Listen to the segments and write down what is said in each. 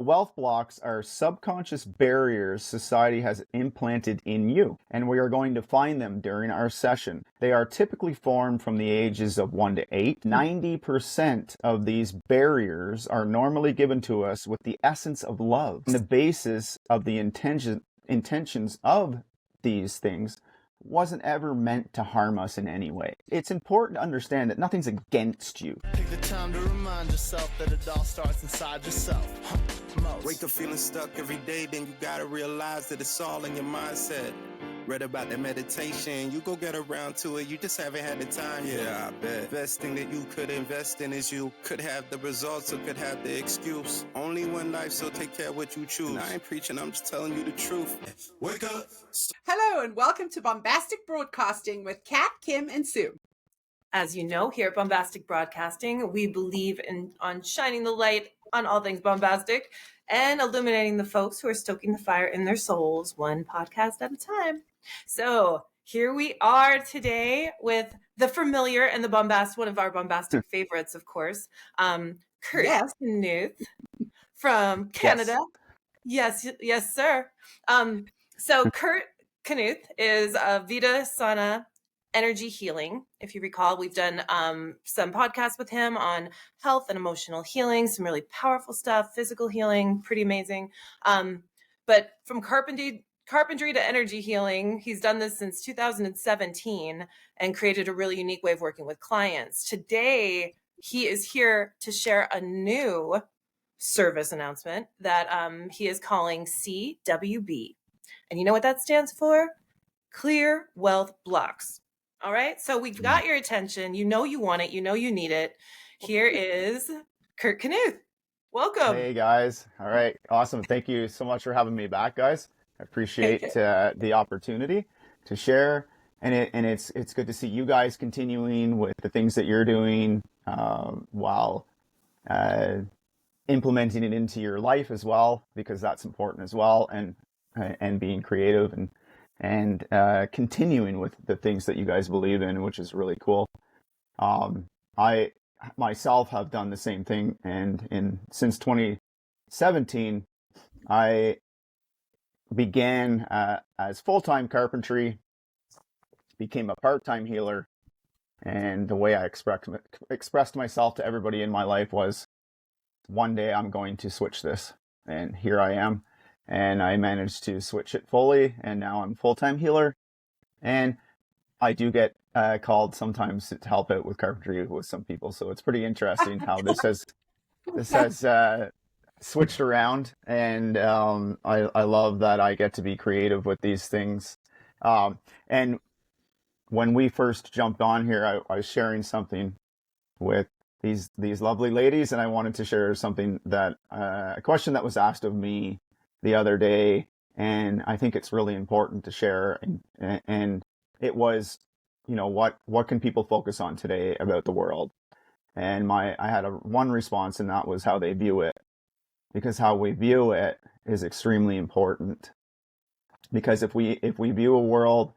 Wealth blocks are subconscious barriers society has implanted in you, and we are going to find them during our session. They are typically formed from the ages of 1 to 8. 90% of these barriers are normally given to us with the essence of love. And the basis of the intentions of these things wasn't ever meant to harm us in any way. It's important to understand that nothing's against you. Take the time to remind yourself that it all starts inside yourself. Wake up feeling stuck every day, then you gotta realize that it's all in your mindset. Read about that meditation, you go get around to it, you just haven't had the time yet. Yeah, I bet. Best thing that you could invest in is you. Could have the results or could have the excuse. Only one life, so take care of what you choose. And I ain't preaching, I'm just telling you the truth. Wake up! Hello and welcome to Bombastic Broadcasting with Kat, Kim, and Sue. As you know, here at Bombastik Broadcasting, we believe on shining the light on all things bombastic and illuminating the folks who are stoking the fire in their souls, one podcast at a time. So here we are today with the familiar and the bombast, one of our bombastic favorites, of course, Curtis Knuth from Canada. Yes, sir. So Kurt Knuth is a VitaSana Energy Healing. If you recall, we've done some podcasts with him on health and emotional healing, some really powerful stuff, physical healing, pretty amazing. But from carpentry to energy healing, he's done this since 2017 and created a really unique way of working with clients. Today, he is here to share a new service announcement that he is calling CWB. And you know what that stands for? Clear Wealth Blocks. All right. So we've got your attention. You know you want it. You know you need it. Here is Kurt Knuth. Welcome. Hey, guys. All right. Awesome. Thank you so much for having me back, guys. I appreciate the opportunity to share. And it's good to see you guys continuing with the things that you're doing while implementing it into your life as well, because that's important as well. And being creative and continuing with the things that you guys believe in, which is really cool. I myself have done the same thing, and since 2017, I began as full-time carpentry, became a part-time healer, and the way I expressed myself to everybody in my life was, one day I'm going to switch this, and here I am. And I managed to switch it fully, and now I'm a full-time healer. And I do get called sometimes to help out with carpentry with some people, so it's pretty interesting how this has switched around. And I love that I get to be creative with these things. And when we first jumped on here, I was sharing something with these lovely ladies, and I wanted to share something that a question that was asked of me the other day, and I think it's really important to share. And it was, what can people focus on today about the world? And I had one response, and that was how they view it, because how we view it is extremely important. Because if we view a world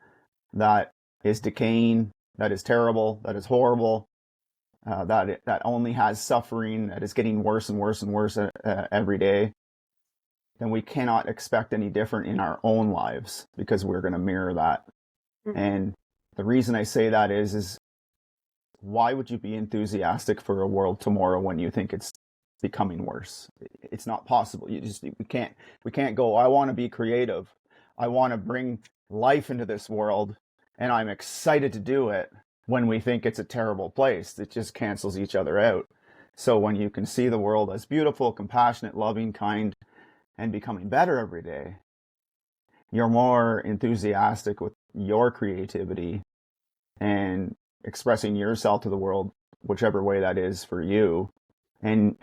that is decaying, that is terrible, that is horrible, that only has suffering, that is getting worse and worse and worse every day, then we cannot expect any different in our own lives, because we're going to mirror that. Mm-hmm. And the reason I say that is why would you be enthusiastic for a world tomorrow when you think it's becoming worse? It's not possible. We can't go, I want to be creative. I want to bring life into this world, and I'm excited to do it, when we think it's a terrible place. It just cancels each other out. So when you can see the world as beautiful, compassionate, loving, kind, and becoming better every day, you're more enthusiastic with your creativity and expressing yourself to the world, whichever way that is for you. And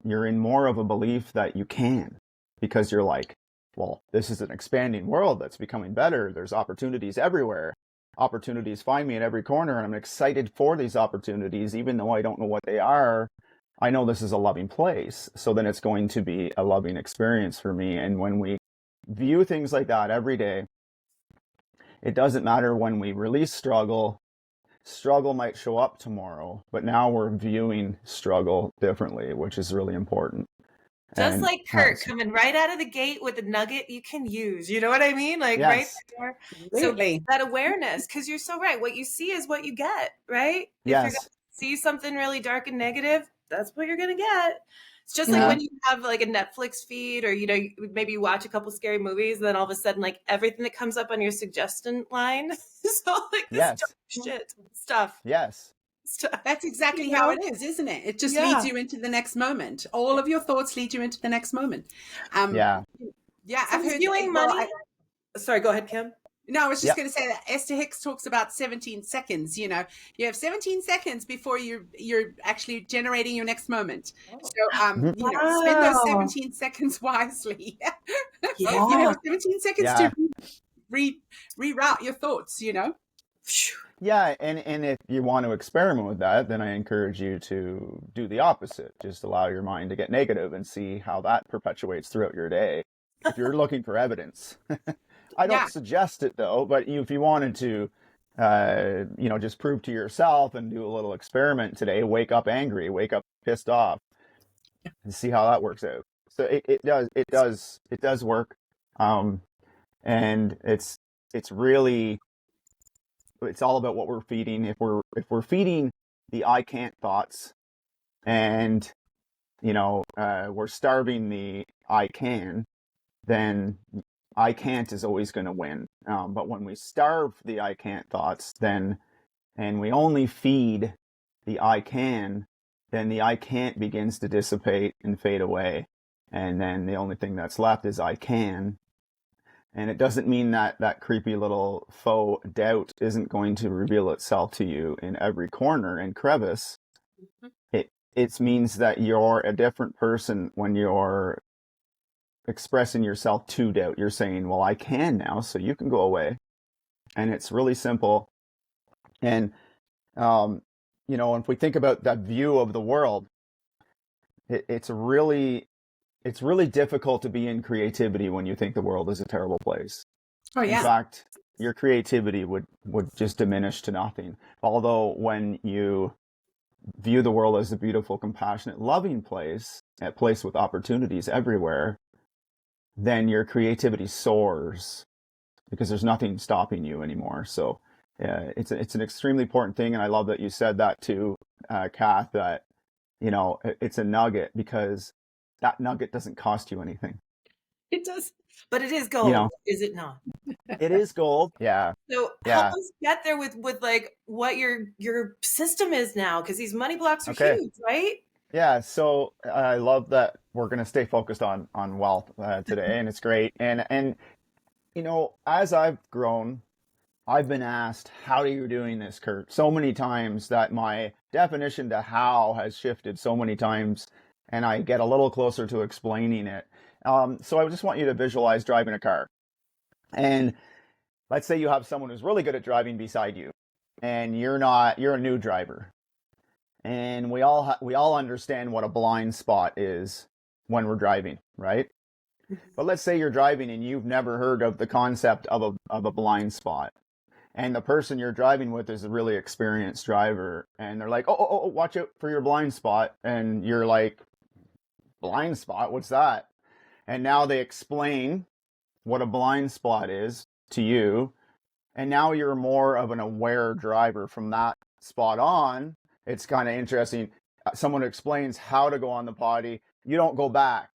you're in more of a belief that you can, because you're like, well, this is an expanding world that's becoming better. There's opportunities everywhere. Opportunities find me in every corner, and I'm excited for these opportunities, even though I don't know what they are. I know this is a loving place, so then it's going to be a loving experience for me. And when we view things like that every day, it doesn't matter when we release struggle. Struggle might show up tomorrow, but now we're viewing struggle differently, which is really important. Just And like Kurt coming right out of the gate with a nugget you can use. You know what I mean? Like right yes, there. So Absolutely. that awareness, because you're so right. What you see is what you get, right? If you're going yes, to see something really dark and negative, that's what you're going to get. It's just like yeah, when you have like a Netflix feed or, maybe you watch a couple scary movies, then all of a sudden, like everything that comes up on your suggestion line is all like this dark yes, shit stuff. yes, That's exactly You how know? it is, isn't it? It just Yeah. leads you into the next moment. All of your thoughts lead you into the next moment. yeah, Yeah, So I've is heard. viewing Well, money. Sorry, go ahead, Kim. no, I was just yep, going to say that Esther Hicks talks about 17 seconds. You have 17 seconds before you're actually generating your next moment. So, mhm, spend those Wow. 17 seconds wisely. Yeah. 17 seconds yeah. to reroute your thoughts. Yeah, and if you want to experiment with that, then I encourage you to do the opposite. Just allow your mind to get negative and see how that perpetuates throughout your day. If you're looking for evidence, I Yeah, don't suggest it though. But if you wanted to, just prove to yourself and do a little experiment today, wake up angry, wake up pissed off, and see how that works out. So it does work, and it's really it's all about what we're feeding. If we're feeding the I can't thoughts, and we're starving the I can, then I can't is always going to win. But when we starve the I can't thoughts, and we only feed the I can, then the I can't begins to dissipate and fade away, and then the only thing that's left is I can. And it doesn't mean that that creepy little faux doubt isn't going to reveal itself to you in every corner and crevice. It means that you're a different person when you're expressing yourself to doubt. You're saying, well, I can now, so you can go away. And it's really simple. And, if we think about that view of the world, it's really difficult to be in creativity when you think the world is a terrible place. oh In yeah, fact, your creativity would just diminish to nothing. Although when you view the world as a beautiful, compassionate, loving place, a place with opportunities everywhere, then your creativity soars because there's nothing stopping you anymore. So it's an extremely important thing. And I love that you said that too, Kath, that, it's a nugget because that nugget doesn't cost you anything. it does. But it is You gold, know, is it not? it is gold. Yeah. So help Yeah. us get there with like what your system is now, because these money blocks are Okay. huge, right? Yeah, so I love that we're going to stay focused on wealth today, and it's great. And as I've grown, I've been asked, "How are you doing this, Kurt?" So many times that my definition to how has shifted so many times, and I get a little closer to explaining it. So I just want you to visualize driving a car, and let's say you have someone who's really good at driving beside you, and you're not. You're a new driver. And we all understand what a blind spot is when we're driving, right? But let's say you're driving and you've never heard of the concept of a blind spot, and the person you're driving with is a really experienced driver, and they're like, "Oh, watch out for your blind spot," and you're like, "Blind spot? What's that?" And now they explain what a blind spot is to you, and now you're more of an aware driver from that spot on. It's kind of interesting. Someone explains how to go on the potty, you don't go back.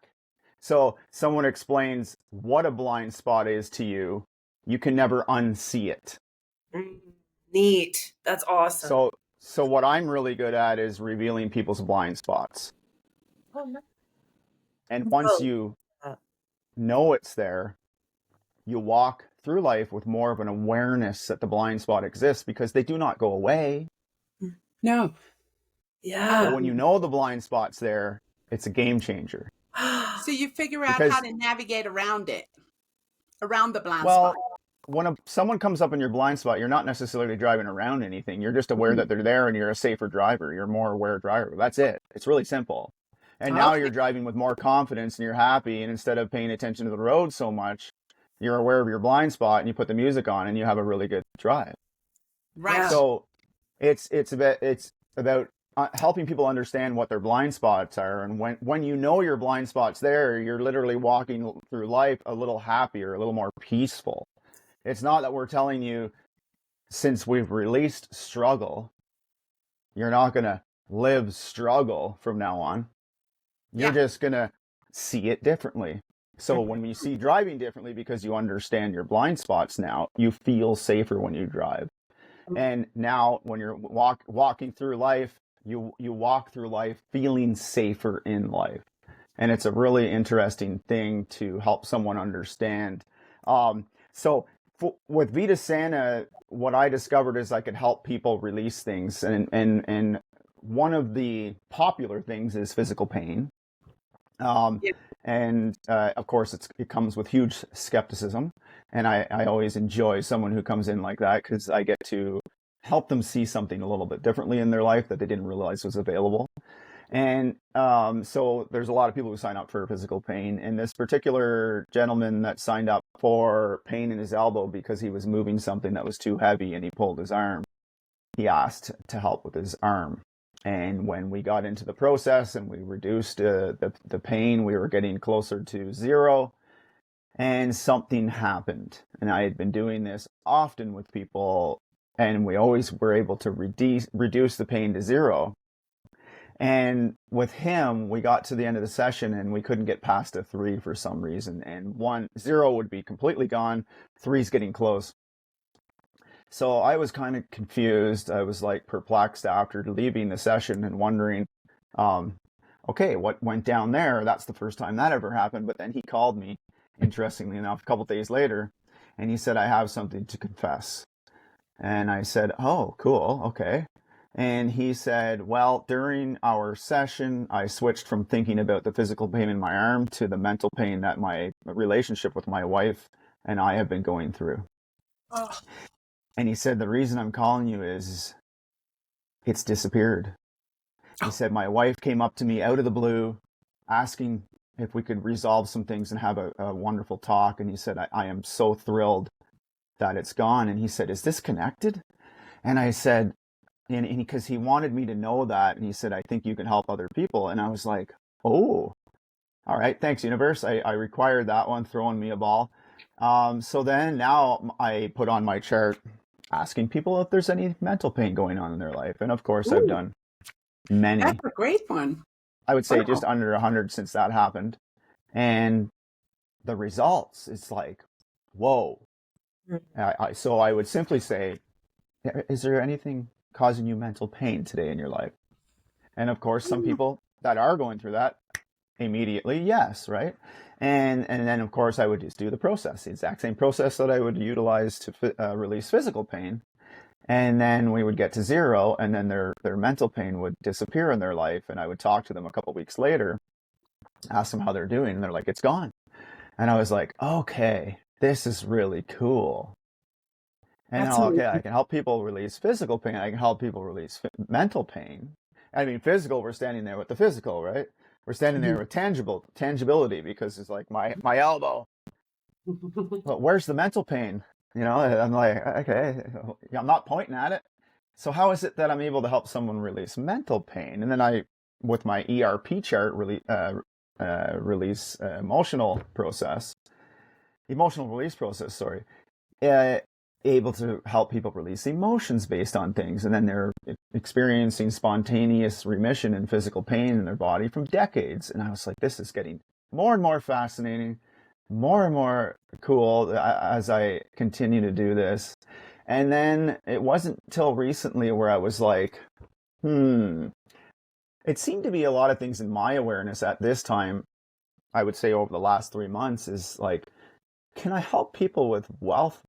So someone explains what a blind spot is to you, you can never unsee it. Neat. That's awesome. So what I'm really good at is revealing people's blind spots. Oh, no. And once you know it's there, you walk through life with more of an awareness that the blind spot exists, because they do not go away. No. Yeah. But when you know the blind spot's there, it's a game changer. So you figure out Because- how to navigate around it, around the blind Well, spot. when someone comes up in your blind spot, you're not necessarily driving around anything. You're just aware that they're there, and you're a safer driver. You're a more aware driver. That's it. It's really simple. And now Okay. you're driving with more confidence, and you're happy. And instead of paying attention to the road so much, you're aware of your blind spot, and you put the music on, and you have a really good drive. Right. Yeah. So it's about helping people understand what their blind spots are. And when you know your blind spots there, you're literally walking through life a little happier, a little more peaceful. It's not that we're telling you, since we've released struggle, you're not going to live struggle from now on. You're just going to see it differently. So when you see driving differently, because you understand your blind spots now, you feel safer when you drive. And now when you're walking through life, you walk through life feeling safer in life. And it's a really interesting thing to help someone understand. So with VitaSana, what I discovered is I could help people release things. And one of the popular things is physical pain. And of course, it comes with huge skepticism. And I always enjoy someone who comes in like that, because I get to help them see something a little bit differently in their life that they didn't realize was available. And so there's a lot of people who sign up for physical pain. And this particular gentleman that signed up for pain in his elbow because he was moving something that was too heavy and he pulled his arm, he asked to help with his arm. And when we got into the process and we reduced the pain, we were getting closer to zero. And something happened. And I had been doing this often with people, and we always were able to reduce the pain to zero. And with him, we got to the end of the session and we couldn't get past a 3 for some reason. And 0 would be completely gone. 3's getting close. So I was kind of confused. I was like perplexed after leaving the session and wondering, okay, what went down there? That's the first time that ever happened. But then he called me, interestingly enough, a couple of days later, and he said, I have something to confess. And I said, oh, cool. Okay. And he said, well, during our session, I switched from thinking about the physical pain in my arm to the mental pain that my relationship with my wife and I have been going through. Oh. And he said, the reason I'm calling you is it's disappeared. He said, my wife came up to me out of the blue asking if we could resolve some things and have a wonderful talk. And he said, I am so thrilled that it's gone. And he said, is this connected? And I said, and because he wanted me to know that. And he said, I think you can help other people. And I was like, oh, all right. Thanks, universe. I required that one, throwing me a ball. So then now I put on my chart asking people if there's any mental pain going on in their life. And of course, I've done many. That's a great one. I would say just under 100 since that happened. And the results, it's like, whoa. So I would simply say, is there anything causing you mental pain today in your life? And of course, some people that are going through that immediately, yes, right? And then, of course, I would just do the process, the exact same process that I would utilize to release physical pain. And then we would get to 0, and then their mental pain would disappear in their life. And I would talk to them a couple of weeks later, ask them how they're doing, and they're like, it's gone. And I was like, okay, this is really cool. And okay, I can help people release physical pain. I can help people release mental pain. I mean, physical, we're standing there with the physical, right? We're standing there with tangibility, because it's like my elbow. But where's the mental pain? You know, I'm like, okay, I'm not pointing at it. So how is it that I'm able to help someone release mental pain? And then with my ERP chart, release emotional release process, sorry. Able to help people release emotions based on things. And then they're experiencing spontaneous remission in physical pain in their body from decades. And I was like, this is getting more and more fascinating, more and more cool as I continue to do this. And then it wasn't till recently where I was like, it seemed to be a lot of things in my awareness at this time, I would say over the last 3 months, is like, can I help people with wealth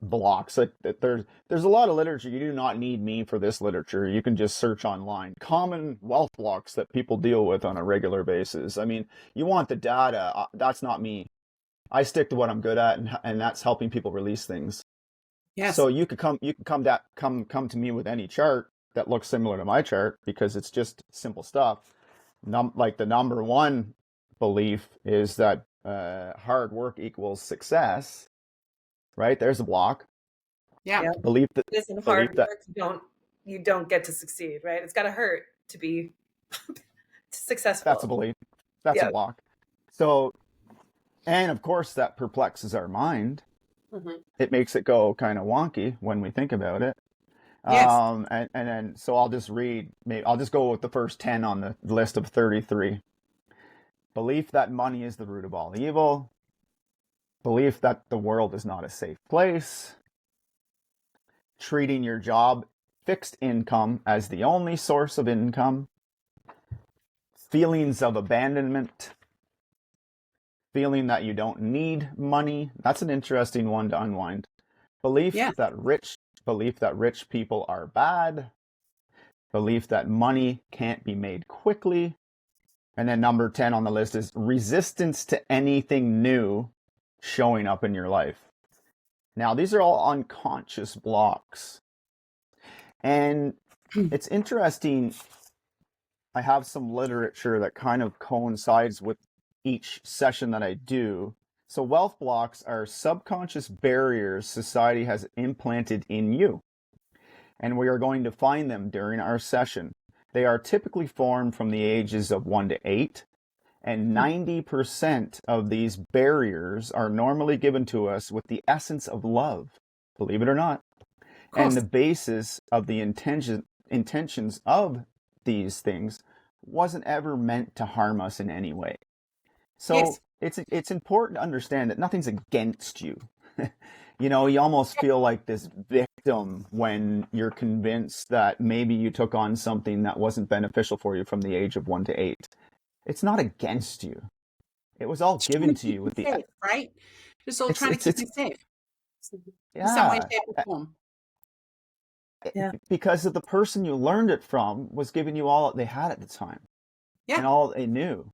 blocks? Like, there's a lot of literature. You do not need me for this literature. You can just search online. Common wealth blocks that people deal with on a regular basis. I mean, you want the data. That's not me. I stick to what I'm good at, and that's helping people release things. Yes. So you could come to me with any chart that looks similar to my chart, because it's just simple stuff. Like the number one belief is that hard work equals success. Right? There's a block. Yeah. Yeah. Believe that. Listen, hard work you don't get to succeed, right? It's got to hurt to be successful. That's a belief. That's a block. So, and of course that perplexes our mind. It makes it go kind of wonky when we think about it. Yes. And then, so I'll just go with the first 10 on the list of 33. Belief that money is the root of all evil. Belief that the world is not a safe place. Treating your job, fixed income, as the only source of income. Feelings of abandonment. Feeling that you don't need money. That's an interesting one to unwind. Belief that rich people are bad. Belief that money can't be made quickly. And then number 10 on the list is resistance to anything new showing up in your life. Now, these are all unconscious blocks. And it's interesting. I have some literature that kind of coincides with each session that I do. So wealth blocks are subconscious barriers society has implanted in you. And we are going to find them during our session. They are typically formed from the ages of 1 to 8. And 90% of these barriers are normally given to us with the essence of love, believe it or not. And the basis of the intentions of these things wasn't ever meant to harm us in any way. So it's important to understand that nothing's against you. You know, you almost feel like this victim when you're convinced that maybe you took on something that wasn't beneficial for you from the age of 1 to 8. It's not against you. It was all given to you with the safe, right? Just all trying to keep you safe. In some way, shape, or form. Because of the person you learned it from was giving you all that they had at the time. And all they knew.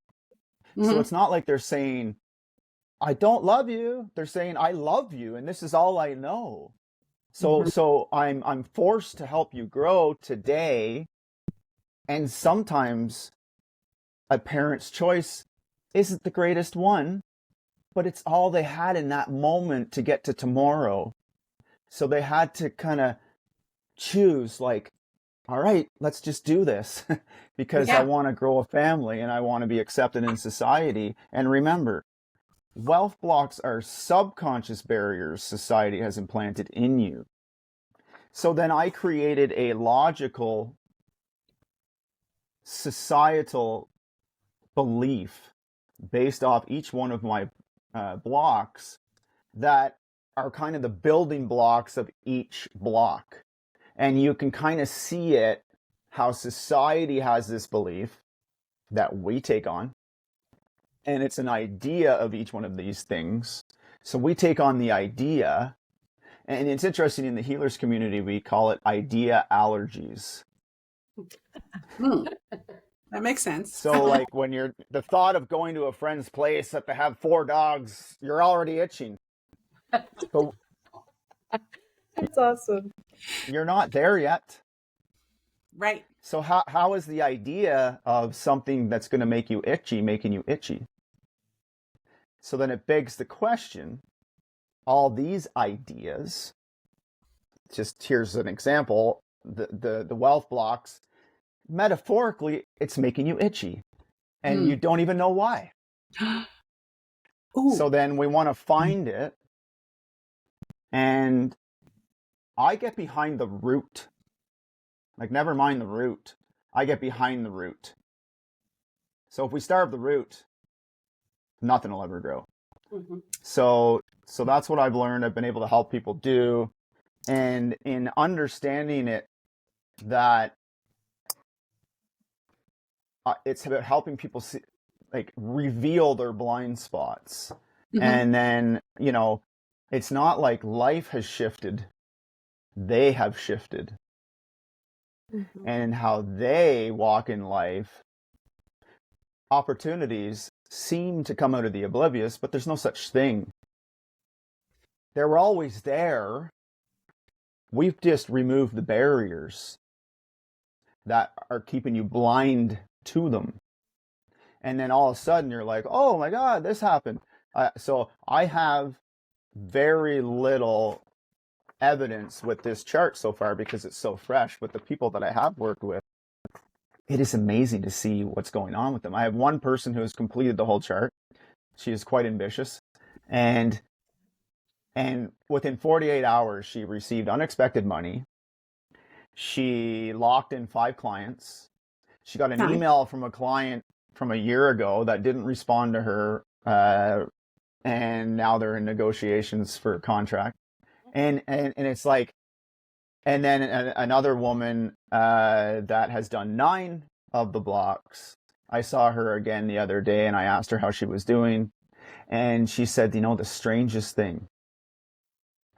So it's not like they're saying, I don't love you. They're saying, I love you, and this is all I know. So I'm forced to help you grow today. And sometimes a parent's choice isn't the greatest one, but it's all they had in that moment to get to tomorrow. So they had to kind of choose, like, all right, let's just do this because I want to grow a family and I want to be accepted in society. And remember, wealth blocks are subconscious barriers society has implanted in you. So then I created a logical, societal belief based off each one of my blocks that are kind of the building blocks of each block. And you can kind of see it, how society has this belief that we take on. And it's an idea of each one of these things. So we take on the idea. And it's interesting, in the healers community, we call it idea allergies. That makes sense. So like when the thought of going to a friend's place that they have 4 dogs, you're already itching. But that's awesome. You're not there yet. Right. So how is the idea of something that's going to make you itchy making you itchy? So then it begs the question, all these ideas, just here's an example, the wealth blocks, metaphorically, it's making you itchy. And you don't even know why. So then we want to find it. And I get behind the root. Like, never mind the root. I get behind the root. So if we starve the root, nothing will ever grow. So that's what I've learned. I've been able to help people do. And in understanding it, that it's about helping people see, like, reveal their blind spots. And then, you know, it's not like life has shifted. They have shifted. And how they walk in life, opportunities seem to come out of the oblivious, but there's no such thing. They were always there. We've just removed the barriers that are keeping you blind to them. And then all of a sudden you're like, oh my God, this happened. So I have very little evidence with this chart so far because it's so fresh. With the people that I have worked with, it is amazing to see what's going on with them. I have one person who has completed the whole chart. She is quite ambitious, and within 48 hours, she received unexpected money. She locked in 5 clients. She got an email from a client from a year ago that didn't respond to her, and now they're in negotiations for a contract. And it's like, and then another woman that has done 9 of the blocks. I saw her again the other day, and I asked her how she was doing, and she said, you know, the strangest thing,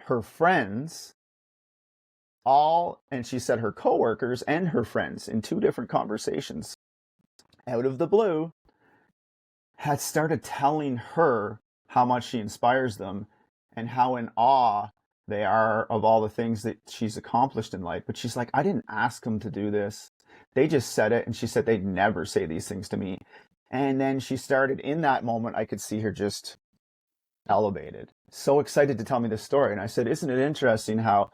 her friends and she said her coworkers and her friends in 2 different conversations, out of the blue, had started telling her how much she inspires them and how in awe they are of all the things that she's accomplished in life. But she's like, I didn't ask them to do this. They just said it. And she said, they'd never say these things to me. And then she started, in that moment, I could see her just elevated, so excited to tell me this story. And I said, isn't it interesting how,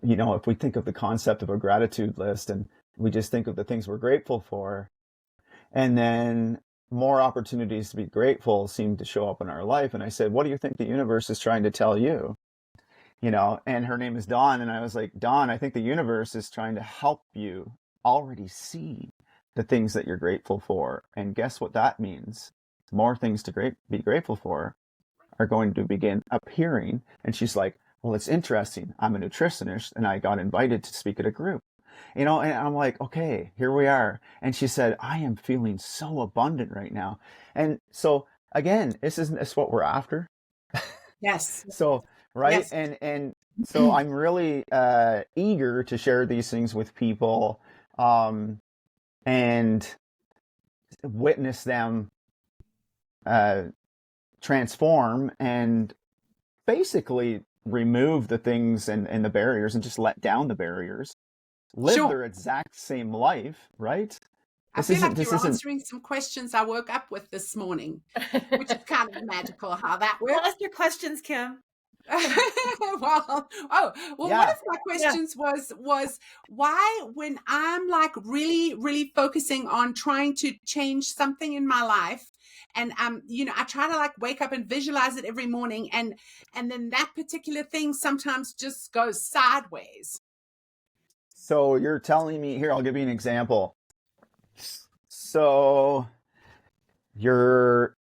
you know, if we think of the concept of a gratitude list and we just think of the things we're grateful for, and then more opportunities to be grateful seem to show up in our life. And I said, what do you think the universe is trying to tell you? You know, and her name is Dawn. And I was like, Dawn, I think the universe is trying to help you already see the things that you're grateful for. And guess what that means? More things to be grateful for are going to begin appearing. And she's like, well, it's interesting. I'm a nutritionist and I got invited to speak at a group, you know, and I'm like, okay, here we are. And she said, I am feeling so abundant right now. And so again, this what we're after. Yes. So, right. Yes. And so I'm really eager to share these things with people, and witness them transform and basically remove the things and the barriers and just let down the barriers, live their exact same life, right? I feel like you're answering some questions I woke up with this morning, which is kind of magical how that works. Well, ask your questions, Kim. One of my questions was why, when I'm like really focusing on trying to change something in my life, and you know, I try to like wake up and visualize it every morning, and then that particular thing sometimes just goes sideways. So you're telling me here, I'll give you an example. So you're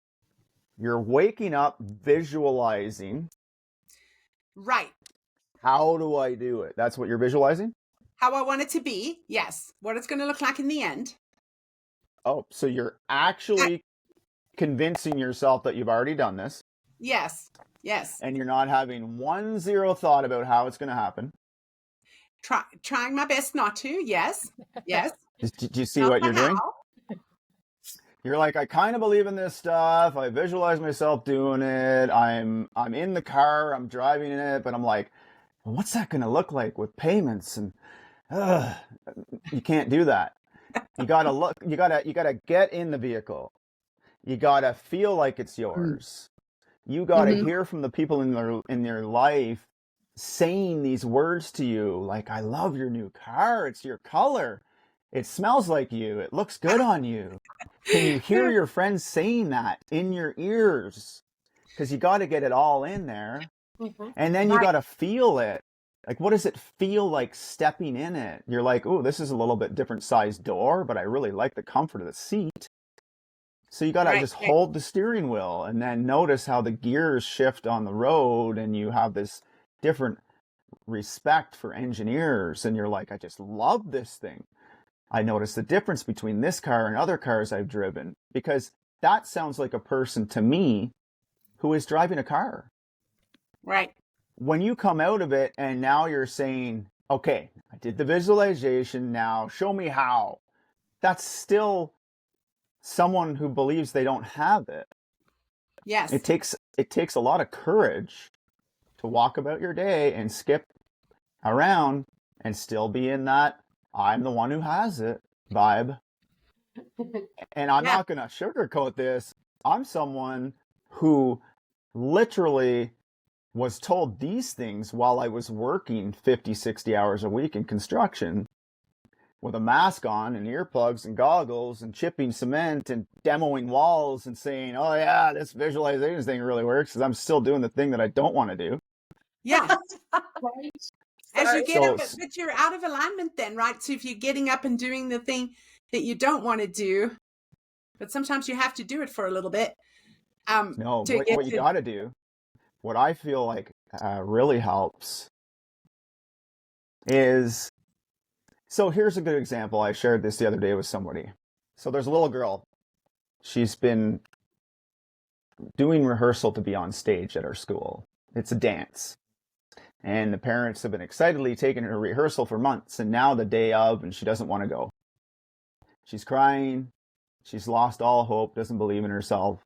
waking up visualizing. Right. How do I do it? That's what you're visualizing? How I want it to be. Yes. What it's going to look like in the end. Oh, so you're actually convincing yourself that you've already done this. Yes. Yes. And you're not having 1-0 thought about how it's going to happen. Trying my best not to. Yes. Yes. Do you see what you're doing? You're like, I kind of believe in this stuff. I visualize myself doing it. I'm in the car. I'm driving in it. But I'm like, well, what's that going to look like with payments? And you can't do that. You got to look. You got to get in the vehicle. You got to feel like it's yours. You got to hear from the people in their life saying these words to you, like, I love your new car. It's your color. It smells like you. It looks good on you. Can you hear your friends saying that in your ears? Because you got to get it all in there. And then you got to feel it. Like, what does it feel like stepping in it? You're like, oh, this is a little bit different size door, but I really like the comfort of the seat. So you got to just hold the steering wheel and then notice how the gears shift on the road, and you have this different respect for engineers. And you're like, I just love this thing. I notice the difference between this car and other cars I've driven, because that sounds like a person to me who is driving a car. Right. When you come out of it and now you're saying, okay, I did the visualization, now show me how. That's still someone who believes they don't have it. Yes. It takes a lot of courage to walk about your day and skip around and still be in that I'm the one who has it vibe. And I'm not going to sugarcoat this. I'm someone who literally was told these things while I was working 50, 60 hours a week in construction with a mask on and earplugs and goggles and chipping cement and demoing walls and saying, oh yeah, this visualization thing really works, because I'm still doing the thing that I don't want to do. Yeah. Right. As you get So- up, but you're out of alignment then, right? So if you're getting up and doing the thing that you don't want to do, but sometimes you have to do it for a little bit. No, to what get you to- got to do, what I feel like really helps is, so here's a good example. I shared this the other day with somebody. So there's a little girl. She's been doing rehearsal to be on stage at our school. It's a dance. And the parents have been excitedly taking her to rehearsal for months. And now the day of, and she doesn't want to go. She's crying. She's lost all hope, doesn't believe in herself.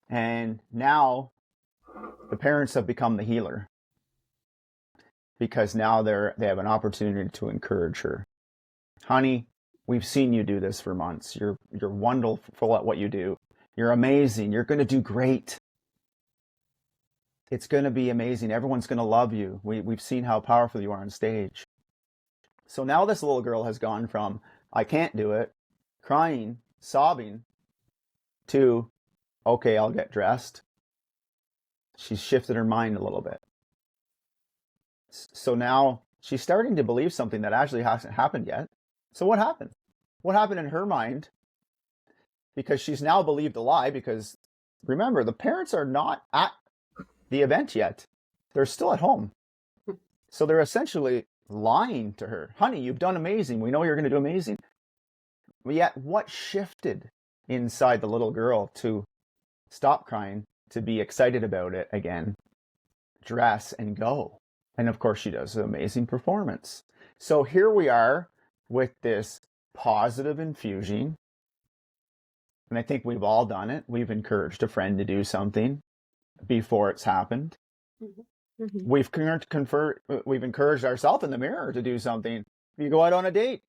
And now the parents have become the healer, because now they have an opportunity to encourage her. Honey, we've seen you do this for months. You're wonderful at what you do. You're amazing. You're going to do great. It's going to be amazing. Everyone's going to love you. We've seen how powerful you are on stage. So now this little girl has gone from, I can't do it, crying, sobbing, to, okay, I'll get dressed. She's shifted her mind a little bit. So now she's starting to believe something that actually hasn't happened yet. So what happened? What happened in her mind? Because she's now believed a lie, because remember, the parents are not at the event yet. They're still at home. So they're essentially lying to her. Honey, you've done amazing. We know you're going to do amazing. But yet what shifted inside the little girl to stop crying, to be excited about it again, dress and go? And of course she does an amazing performance. So here we are with this positive infusion. And I think we've all done it. We've encouraged a friend to do something before it's happened. Mm-hmm. We've encouraged ourselves in the mirror to do something. You go out on a date.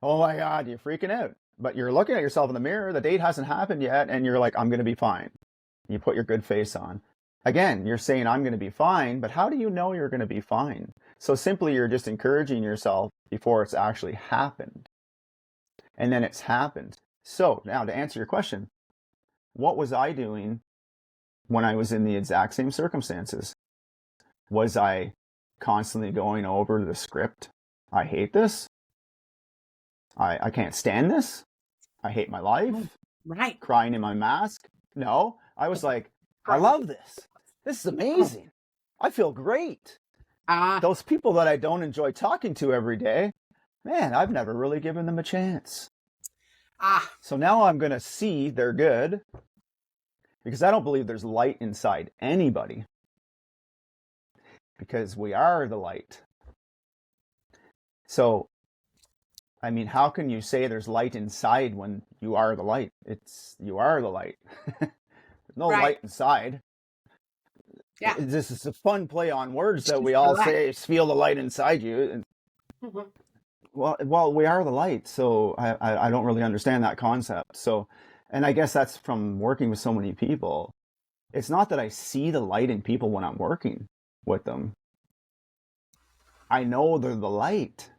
Oh my God, you're freaking out. But you're looking at yourself in the mirror. The date hasn't happened yet. And you're like, I'm going to be fine. You put your good face on. Again, you're saying, I'm going to be fine. But how do you know you're going to be fine? So simply, you're just encouraging yourself before it's actually happened. And then it's happened. So now to answer your question, what was I doing when I was in the exact same circumstances? Was I constantly going over the script? I hate this. I can't stand this. I hate my life. Right. Crying in my mask. No, I was like, I love this. This is amazing. I feel great. Those people that I don't enjoy talking to every day, man, I've never really given them a chance. So now I'm going to see they're good, because I don't believe there's light inside anybody, because we are the light. So, I mean, how can you say there's light inside when you are the light? You are the light. There's no light inside. Yeah. This is a fun play on words that we all say, feel the light inside you. Mm-hmm. Well, we are the light, so I don't really understand that concept. So, and I guess that's from working with so many people. It's not that I see the light in people when I'm working with them. I know they're the light.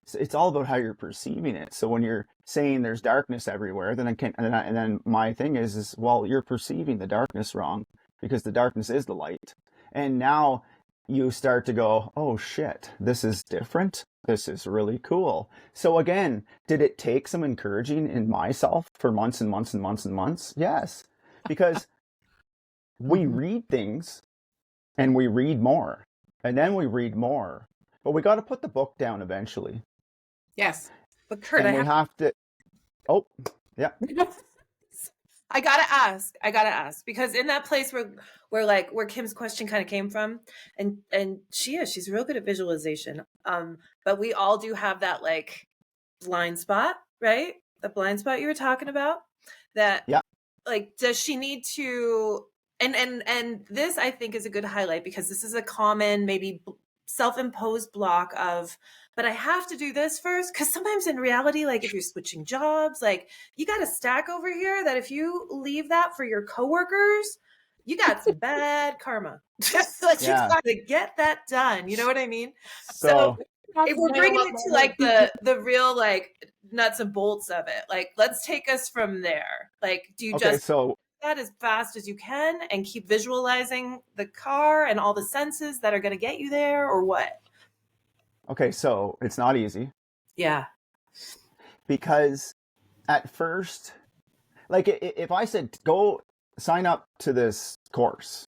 So it's all about how you're perceiving it. So when you're saying there's darkness everywhere, then and then my thing is, well, you're perceiving the darkness wrong, because the darkness is the light. And now you start to go, oh shit, this is different. This is really cool. So again, did it take some encouraging in myself for months and months and months and months? Yes, because we read things and we read more, and then we read more, but we got to put the book down eventually. Yes. But Kurt, And we have to, oh, yeah. I gotta ask, because in that place where Kim's question kind of came from, and she's real good at visualization. But we all do have that like blind spot, right? The blind spot you were talking about. That, yeah. Like, does she need to? And this I think is a good highlight, because this is a common, maybe self-imposed block of, but I have to do this first. Because sometimes in reality, like if you're switching jobs, like you got a stack over here that if you leave that for your coworkers, you got some bad karma. Like you Yeah. got to get that done. You know what I mean? So If we're bringing it to like the real like nuts and bolts of it, like let's take us from there. Like, do you okay, just so that as fast as you can and keep visualizing the car and all the senses that are going to get you there, or what? okay, so it's not easy Yeah. because at first, like if I said go sign up to this course,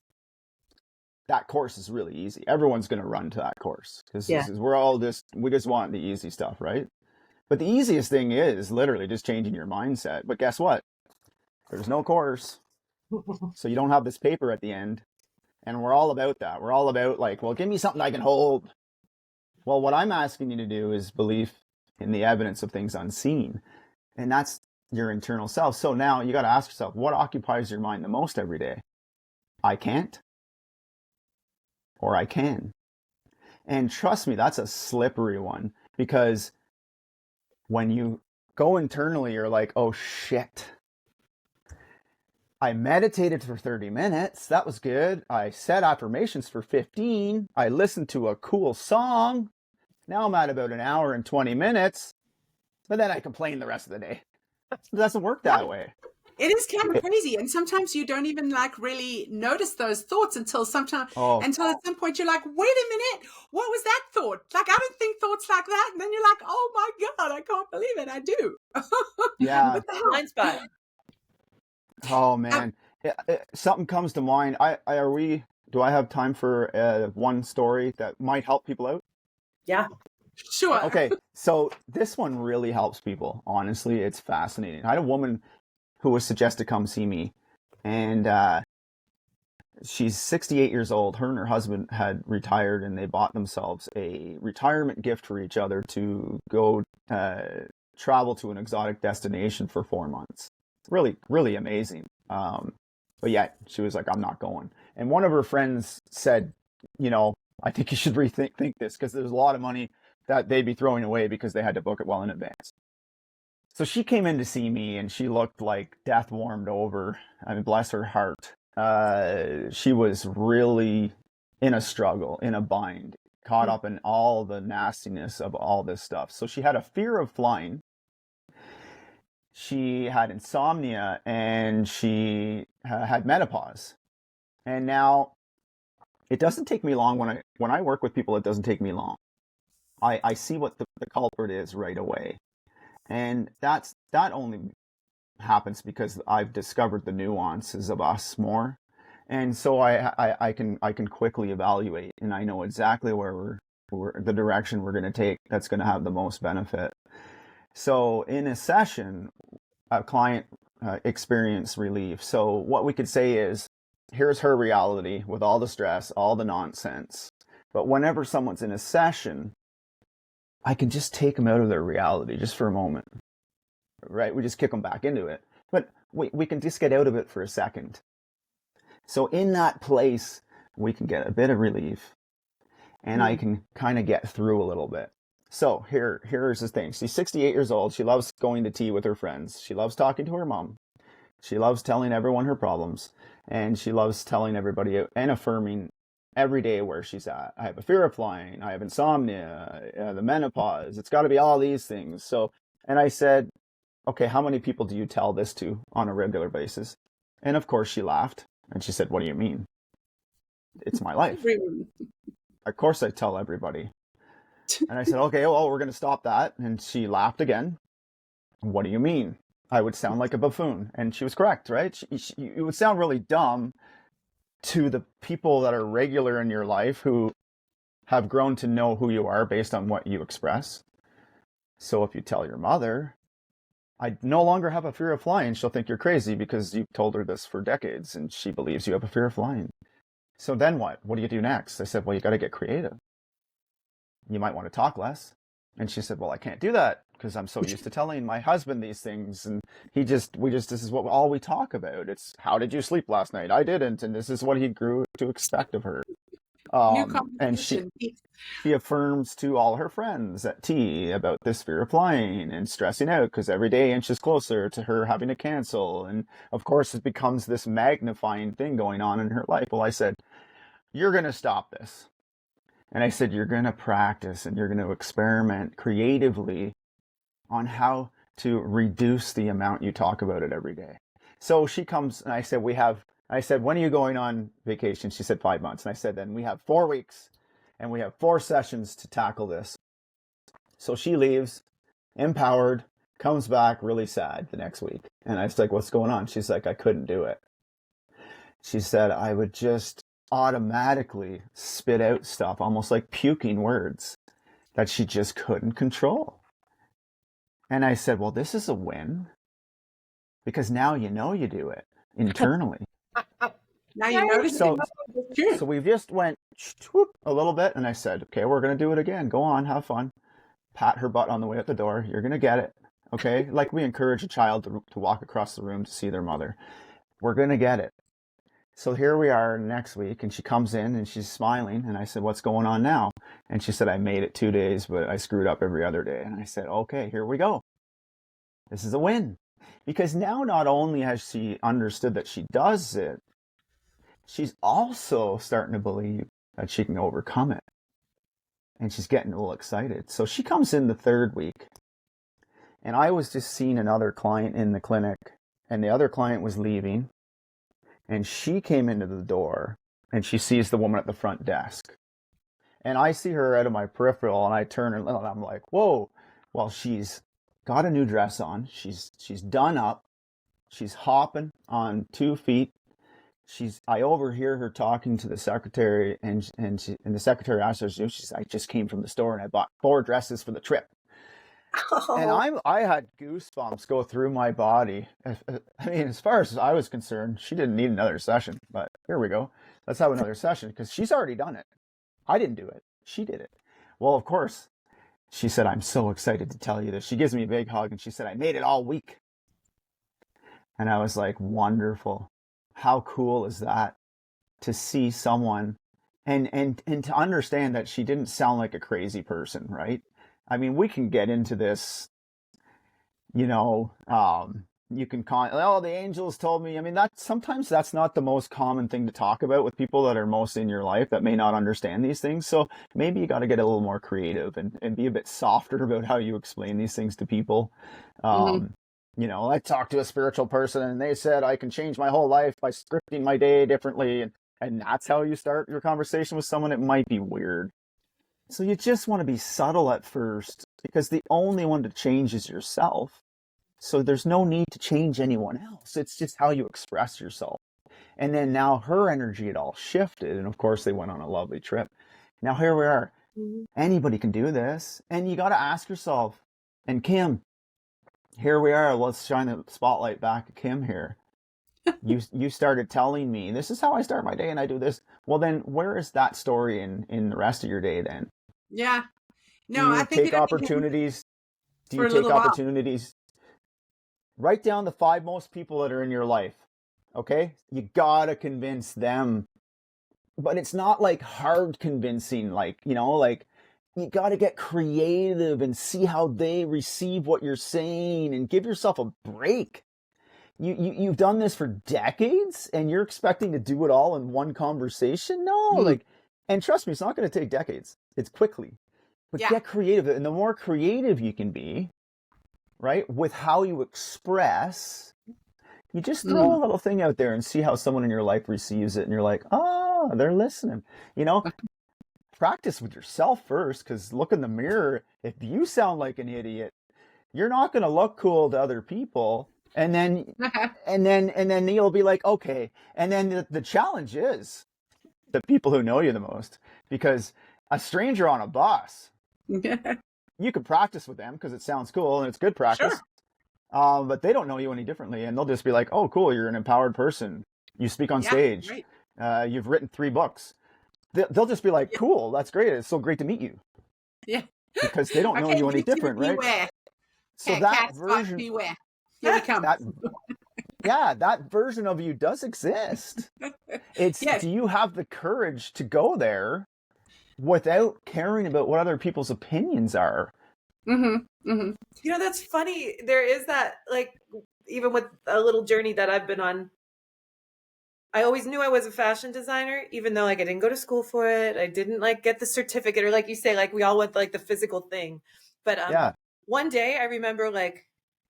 that course is really easy. Everyone's going to run to that course because we just want the easy stuff, right? But the easiest thing is literally just changing your mindset. But guess what? There's no course. So you don't have this paper at the end. And we're all about that. We're all about like, well, give me something I can hold. Well, what I'm asking you to do is belief in the evidence of things unseen. And that's your internal self. So now you got to ask yourself, what occupies your mind the most every day? I can't, or I can. And trust me, that's a slippery one, because when you go internally, you're like, oh shit, I meditated for 30 minutes. That was good. I said affirmations for 15. I listened to a cool song. Now I'm at about an hour and 20 minutes, but then I complain the rest of the day. It doesn't work that way. It is kind of crazy. And sometimes you don't even like really notice those thoughts until at some point you're like, wait a minute, what was that thought? Like, I don't think thoughts like that. And then you're like, oh my God, I can't believe it. I do. Yeah. What the hell? Blind spot. Oh man. Something comes to mind. Do I have time for one story that might help people out? Yeah. Sure. Okay. So this one really helps people. Honestly, it's fascinating. I had a woman who was suggested to come see me, and she's 68 years old. Her and her husband had retired, and they bought themselves a retirement gift for each other to go travel to an exotic destination for 4 months. Really, really amazing. But yet she was like, I'm not going. And one of her friends said, I think you should rethink this, because there's a lot of money that they'd be throwing away because they had to book it well in advance. So she came in to see me, and she looked like death warmed over. I mean, bless her heart. She was really in a struggle, in a bind, caught up in all the nastiness of all this stuff. So she had a fear of flying. She had insomnia, and she had menopause. And now it doesn't take me long when I work with people. It doesn't take me long. I see what the culprit is right away. And that only happens because I've discovered the nuances of us more. And so I can quickly evaluate, and I know exactly where the direction we're going to take that's going to have the most benefit. So in a session, a client experienced relief. So what we could say is, here's her reality with all the stress, all the nonsense. But whenever someone's in a session, I can just take them out of their reality just for a moment, right? We just kick them back into it. But we can just get out of it for a second. So in that place, we can get a bit of relief, and I can kind of get through a little bit. So here's the thing. She's 68 years old. She loves going to tea with her friends. She loves talking to her mom. She loves telling everyone her problems, and she loves telling everybody and affirming every day where she's at. I have a fear of flying. I have insomnia, the menopause. It's got to be all these things. So, and I said, okay, how many people do you tell this to on a regular basis? And of course she laughed, and she said, what do you mean? It's my life. Of course I tell everybody. And I said, okay, well, we're going to stop that. And she laughed again. What do you mean? I would sound like a buffoon. And she was correct, right? It would sound really dumb to the people that are regular in your life who have grown to know who you are based on what you express. So if you tell your mother, I no longer have a fear of flying, she'll think you're crazy because you've told her this for decades and she believes you have a fear of flying. So then what? What do you do next? I said, well, you got to get creative. You might want to talk less. And she said, well, I can't do that because I'm so used to telling my husband these things. And this is what all we talk about. It's, how did you sleep last night? I didn't. And this is what he grew to expect of her. New And conversation. she affirms to all her friends at tea about this fear of flying and stressing out because every day inches closer to her having to cancel. And of course, it becomes this magnifying thing going on in her life. Well, I said, you're going to stop this. And I said, you're going to practice and you're going to experiment creatively on how to reduce the amount you talk about it every day. So she comes and I said, when are you going on vacation? She said 5 months. And I said, then we have 4 weeks and we have 4 sessions to tackle this. So she leaves empowered, comes back really sad the next week. And I was like, what's going on? She's like, I couldn't do it. She said, I would just automatically spit out stuff, almost like puking words that she just couldn't control. And I said, well, this is a win because now you know you do it internally. Now you notice So, it. so we just went a little bit and I said, okay, we're going to do it again. Go on, have fun. Pat her butt on the way out the door. You're going to get it. Okay. Like we encourage a child to walk across the room to see their mother. We're going to get it. So here we are next week and she comes in and she's smiling. And I said, what's going on now? And she said, I made it 2 days, but I screwed up every other day. And I said, okay, here we go. This is a win. Because now not only has she understood that she does it, she's also starting to believe that she can overcome it. And she's getting a little excited. So she comes in the 3rd week. And I was just seeing another client in the clinic. And the other client was leaving. And she came into the door. And she sees the woman at the front desk. And I see her out of my peripheral. And I turn and I'm like, whoa. Well, she's got a new dress on. She's done up. She's hopping on 2 feet. I overhear her talking to the secretary, and the secretary asks her, she's, I just came from the store and I bought 4 dresses for the trip. Oh. And I had goosebumps go through my body. I mean, as far as I was concerned, she didn't need another session, but here we go. Let's have another session because she's already done it. I didn't do it. She did it. Well, of course, she said, I'm so excited to tell you this. She gives me a big hug and she said, I made it all week. And I was like, wonderful. How cool is that to see someone and to understand that she didn't sound like a crazy person, right? I mean, we can get into this, you can the angels told me. I mean, sometimes that's not the most common thing to talk about with people that are most in your life that may not understand these things. So maybe you got to get a little more creative and be a bit softer about how you explain these things to people. I talked to a spiritual person and they said I can change my whole life by scripting my day differently. And that's how you start your conversation with someone. It might be weird. So you just want to be subtle at first because the only one to change is yourself. So there's no need to change anyone else. It's just how you express yourself. And then now her energy had all shifted. And of course they went on a lovely trip. Now here we are. Mm-hmm. Anybody can do this. And you got to ask yourself, and Kim, here we are. Let's shine the spotlight back at Kim here. You started telling me this is how I start my day and I do this. Well, then where is that story in the rest of your day then? Yeah. No, I think take opportunities. Do you take opportunities? Write down the 5 most people that are in your life. Okay? You gotta convince them. But it's not like hard convincing, you got to get creative and see how they receive what you're saying and give yourself a break. You've done this for decades and you're expecting to do it all in one conversation? No, and trust me, it's not going to take decades. It's quickly. But get creative. And the more creative you can be, right, with how you express, you just throw a little thing out there and see how someone in your life receives it. And you're like, oh, they're listening, Practice with yourself first, because look in the mirror. If you sound like an idiot, you're not going to look cool to other people. And then, and then you'll be like, okay. And then the challenge is the people who know you the most, because a stranger on a bus, you can practice with them because it sounds cool and it's good practice. Sure. But they don't know you any differently. And they'll just be like, oh, cool. You're an empowered person. You speak on stage. Right. You've written 3 books. They'll just be like, cool, that's great. It's so great to meet you. Yeah. Because they don't know you any different, right? Beware. So that version, beware. Here we come. That version of you does exist. It's, Yes. do you have the courage to go there without caring about what other people's opinions are? Mm-hmm. Mm-hmm. You know, that's funny. There is that, like, even with a little journey that I've been on, I always knew I was a fashion designer, even though, like, I didn't go to school for it. I didn't, like, get the certificate, or like you say, like, we all want, like, the physical thing. But Yeah. one day I remember, like,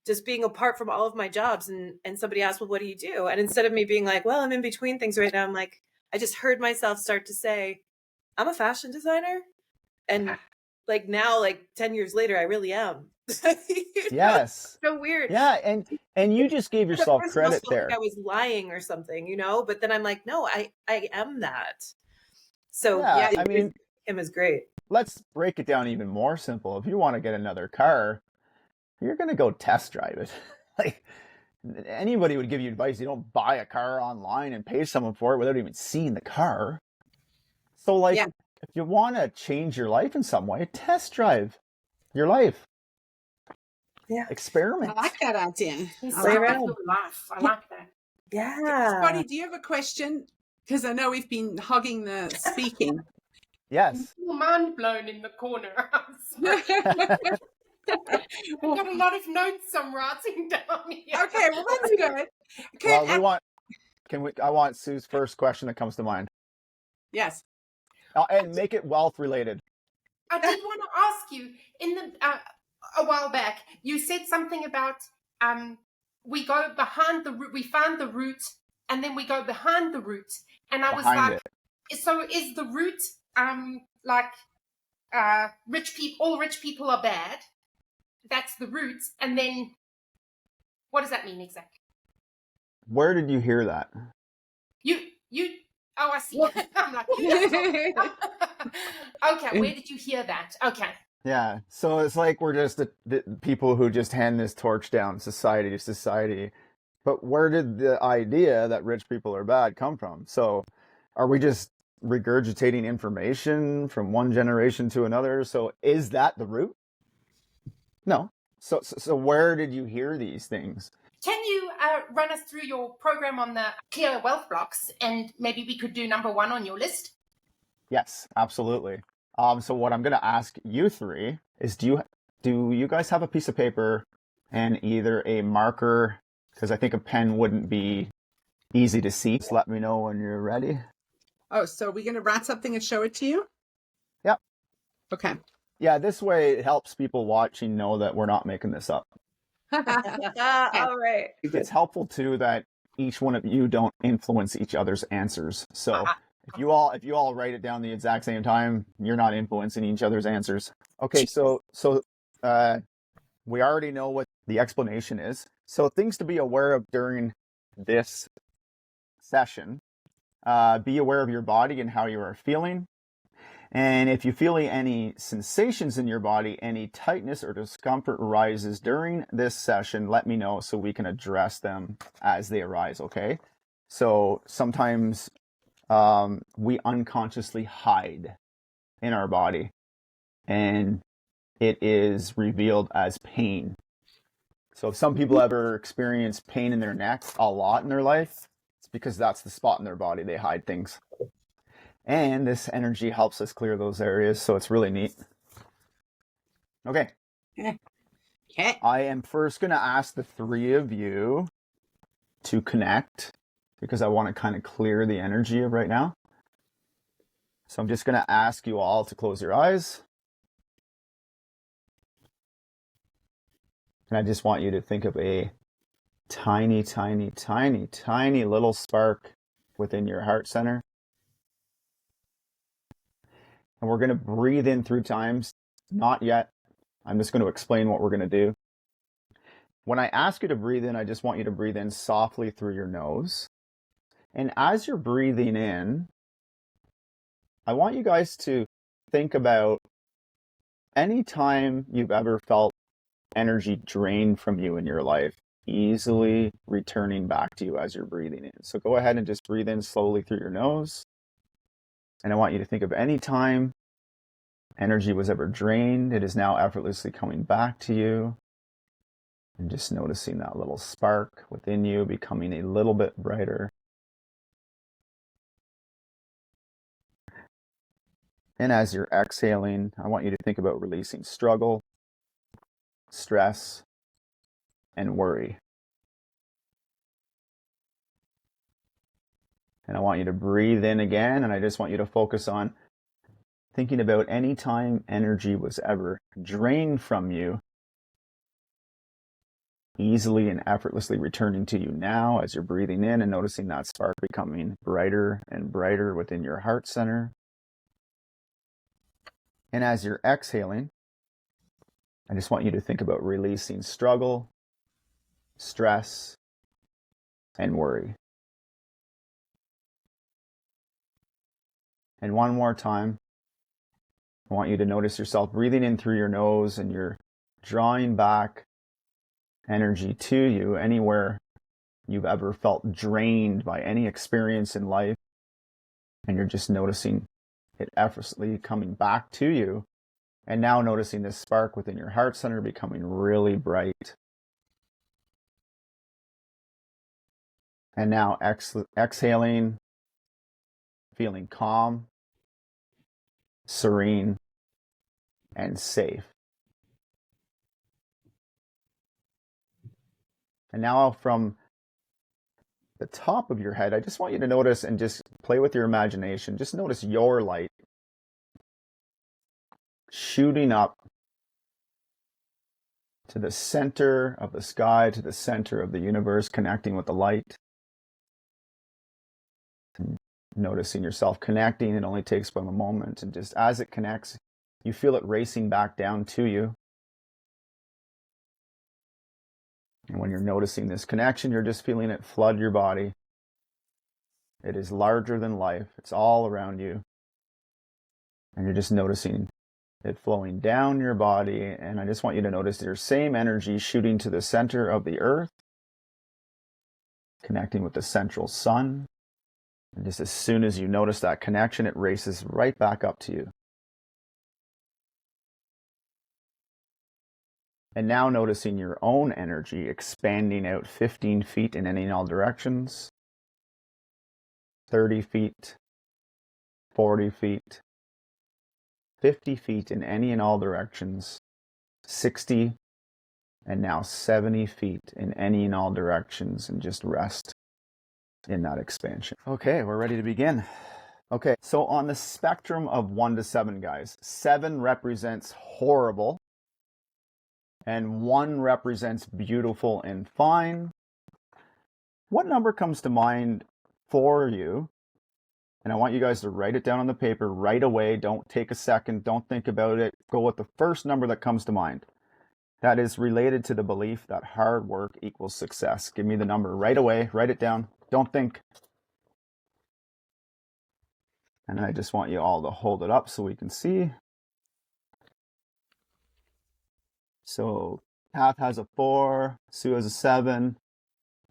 just being apart from all of my jobs, and somebody asked, well, what do you do? And instead of me being like, well, I'm in between things right now, I'm like, I just heard myself start to say, I'm a fashion designer. And like now, like 10 years later, I really am. Yes. So weird. Yeah, and you just gave yourself credit Felt there. like I was lying or something, you know, but then I'm like, no, I am that. So Yeah, I mean, him is great. let's break it down even more simple. If you want to get another car, you're going to go test drive it. Like, anybody would give you advice. You don't buy a car online and pay someone for it without even seeing the car. So, like, if you want to change your life in some way, test drive your life. Yeah. Experiment. I like that idea. I like that. Yeah. Scotty, do you have a question? Because I know we've been hogging the speaking. Yes. Mind blown in the corner. I've got a lot of notes I'm writing down here. Okay, well that's good. Well, I want Sue's first question that comes to mind. Yes. And make it wealth related. I did want to ask you, in the a while back, you said something about we go behind the root, we find the root, and then we go behind the root. And I was like, so is the root like all rich people are bad? That's the root, and then what does that mean exactly? Where did you hear that? You oh, I see. I'm like, okay, where did you hear that? Okay. Yeah, so it's like we're just the people who just hand this torch down society to society. But where did the idea that rich people are bad come from? So are we just regurgitating information from one generation to another? So is that the root? No. So where did you hear these things? Can you run us through your program on the clear wealth blocks, and maybe we could do number 1 on your list? Yes, absolutely. So what I'm going to ask you three is, do you guys have a piece of paper and either a marker? Because I think a pen wouldn't be easy to see. Just let me know when you're ready. Oh, so we're going to write something and show it to you? Yep. Okay. Yeah, this way it helps people watching know that we're not making this up. All right. It's helpful too that each one of you don't influence each other's answers. So if you all write it down the exact same time, you're not influencing each other's answers. Okay, so we already know what the explanation is. So things to be aware of during this session. Be aware of your body and how you are feeling. And if you feel any sensations in your body, any tightness or discomfort arises during this session, let me know so we can address them as they arise, okay? So sometimes we unconsciously hide in our body, and it is revealed as pain. So if some people ever experience pain in their neck a lot in their life, it's because that's the spot in their body they hide things. And this energy helps us clear those areas, so it's really neat. Okay. I am first going to ask the three of you to connect, because I want to kind of clear the energy of right now. So I'm just going to ask you all to close your eyes. And I just want you to think of a tiny, tiny, tiny, tiny little spark within your heart center. And we're going to breathe in through times. Not yet. I'm just going to explain what we're going to do. When I ask you to breathe in, I just want you to breathe in softly through your nose. And as you're breathing in, I want you guys to think about any time you've ever felt energy drained from you in your life, easily returning back to you as you're breathing in. So go ahead and just breathe in slowly through your nose. And I want you to think of any time energy was ever drained, it is now effortlessly coming back to you. And just noticing that little spark within you becoming a little bit brighter And as you're exhaling, I want you to think about releasing struggle, stress, and worry. And I want you to breathe in again, and I just want you to focus on thinking about any time energy was ever drained from you, easily and effortlessly returning to you now as you're breathing in and noticing that spark becoming brighter and brighter within your heart center. And as you're exhaling, I just want you to think about releasing struggle, stress, and worry. And one more time, I want you to notice yourself breathing in through your nose, and you're drawing back energy to you anywhere you've ever felt drained by any experience in life. And you're just noticing it effortlessly coming back to you. And now noticing this spark within your heart center becoming really bright. And now exhaling, feeling calm, serene, and safe. And now from the top of your head, I just want you to notice and just play with your imagination. Just notice your light shooting up to the center of the sky, to the center of the universe, connecting with the light. Noticing yourself connecting. It only takes but a moment. And just as it connects, you feel it racing back down to you. And when you're noticing this connection, you're just feeling it flood your body. It is larger than life. It's all around you. And you're just noticing it flowing down your body. And I just want you to notice your same energy shooting to the center of the earth, connecting with the central sun. And just as soon as you notice that connection, it races right back up to you. And now noticing your own energy expanding out 15 feet in any and all directions, 30 feet, 40 feet, 50 feet in any and all directions, 60, and now 70 feet in any and all directions, and just rest in that expansion. Okay, we're ready to begin. Okay, so on the spectrum of 1 to 7, guys, 7 represents horrible, and 1 represents beautiful and fine. What number comes to mind for you? And I want you guys to write it down on the paper right away. Don't take a second. Don't think about it. Go with the first number that comes to mind. That is related to the belief that hard work equals success. Give me the number right away. Write it down. Don't think. And I just want you all to hold it up so we can see. So Kath has a 4, Sue has a 7,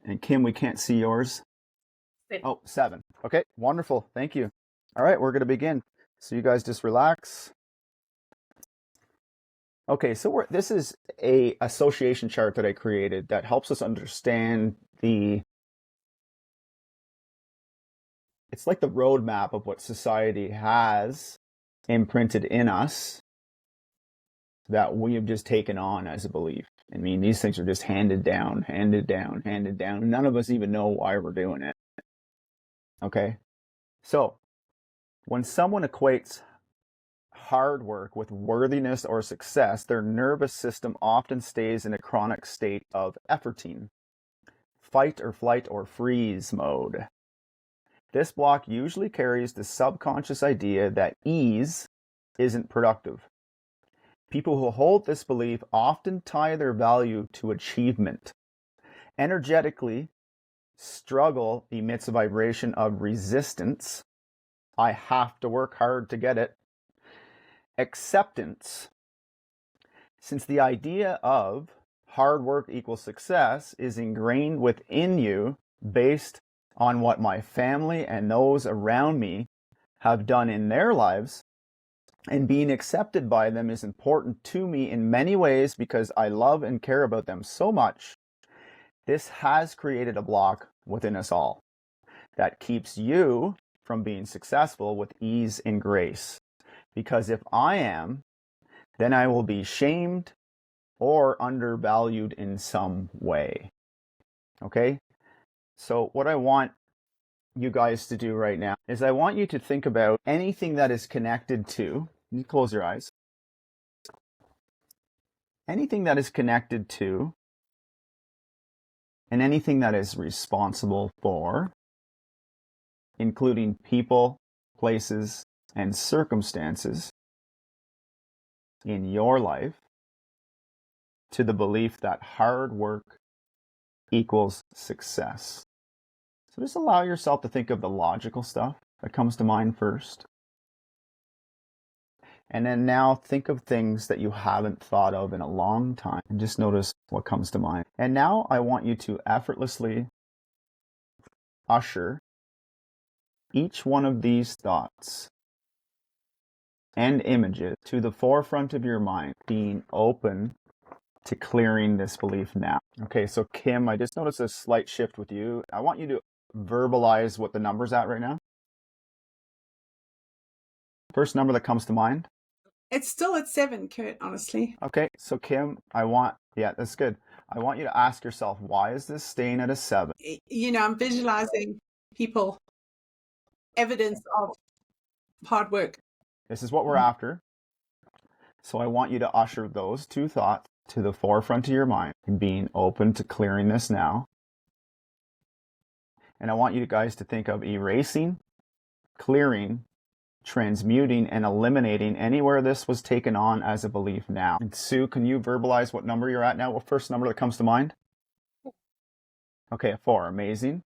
and Kim, we can't see yours. 7. Okay, wonderful. Thank you. All right, we're going to begin. So you guys just relax. Okay, so this is a association chart that I created that helps us understand it's like the roadmap of what society has imprinted in us that we have just taken on as a belief. I mean, these things are just handed down, handed down, handed down. None of us even know why we're doing it. Okay? So, when someone equates hard work with worthiness or success, their nervous system often stays in a chronic state of efforting, fight or flight or freeze mode. This block usually carries the subconscious idea that ease isn't productive. People who hold this belief often tie their value to achievement. Energetically, struggle emits a vibration of resistance. I have to work hard to get it. Acceptance. Since the idea of hard work equals success is ingrained within you based on what my family and those around me have done in their lives, and being accepted by them is important to me in many ways because I love and care about them so much, this has created a block within us all that keeps you from being successful with ease and grace. Because if I am, then I will be shamed or undervalued in some way. Okay? So what I want you guys to do right now is I want you to think about anything that is connected to, you close your eyes, anything that is connected to and anything that is responsible for, including people, places, and circumstances in your life, to the belief that hard work equals success. So just allow yourself to think of the logical stuff that comes to mind first. And then now think of things that you haven't thought of in a long time and just notice what comes to mind. And now I want you to effortlessly usher each one of these thoughts and images to the forefront of your mind, being open to clearing this belief now. Okay, so Kim, I just noticed a slight shift with you. I want you to verbalize what the number's at right now. First number that comes to mind. It's still at 7, Kurt, honestly. Okay, so Kim, yeah, that's good. I want you to ask yourself, why is this staying at a 7? You know, I'm visualizing people, evidence of hard work. This is what we're after. So I want you to usher those two thoughts to the forefront of your mind and being open to clearing this now. And I want you guys to think of erasing, clearing, transmuting, and eliminating anywhere this was taken on as a belief now. And Sue, can you verbalize what number you're at now? What first number that comes to mind? Okay, 4. Amazing.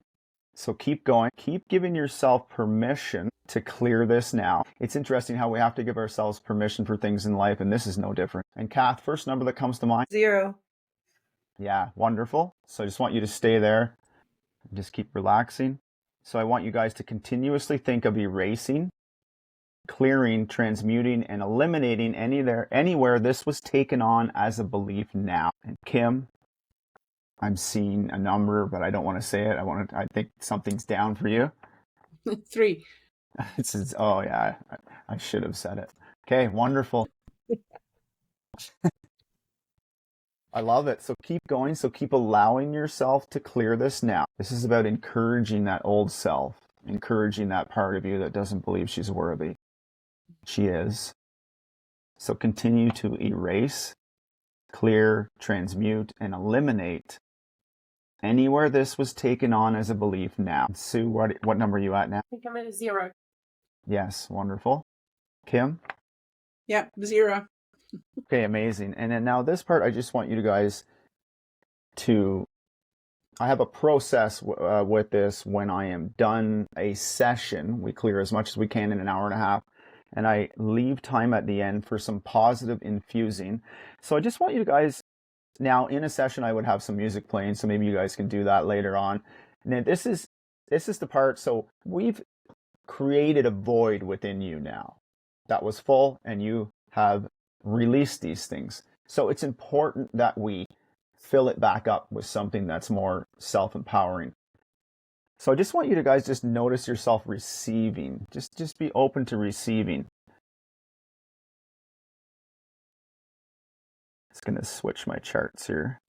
So keep going. Keep giving yourself permission to clear this now. It's interesting how we have to give ourselves permission for things in life, and this is no different. And Kath, first number that comes to mind? 0. Yeah, wonderful. So I just want you to stay there. Just keep relaxing. So I want you guys to continuously think of erasing, clearing, transmuting, and eliminating anywhere this was taken on as a belief now. And Kim, I'm seeing a number, but I don't want to say it. I think something's down for you. 3. This is, oh yeah, I should have said it. Okay, wonderful. I love it. So keep going. So keep allowing yourself to clear this now. This is about encouraging that old self, encouraging that part of you that doesn't believe she's worthy. She is. So continue to erase, clear, transmute, and eliminate anywhere this was taken on as a belief now. Sue, what number are you at now? I think I'm at a 0. Yes, wonderful. Kim? Yep, 0. Okay, amazing. And then now this part, I just want you guys to, I have a process with this. When I am done a session, we clear as much as we can in an hour and a half, and I leave time at the end for some positive infusing. So I just want you guys, now in a session, I would have some music playing, so maybe you guys can do that later on. And then this is the part, so we've created a void within you now that was full, and you have released these things. So it's important that we fill it back up with something that's more self-empowering. So I just want you to guys just notice yourself receiving. Just be open to receiving. Just going to switch my charts here.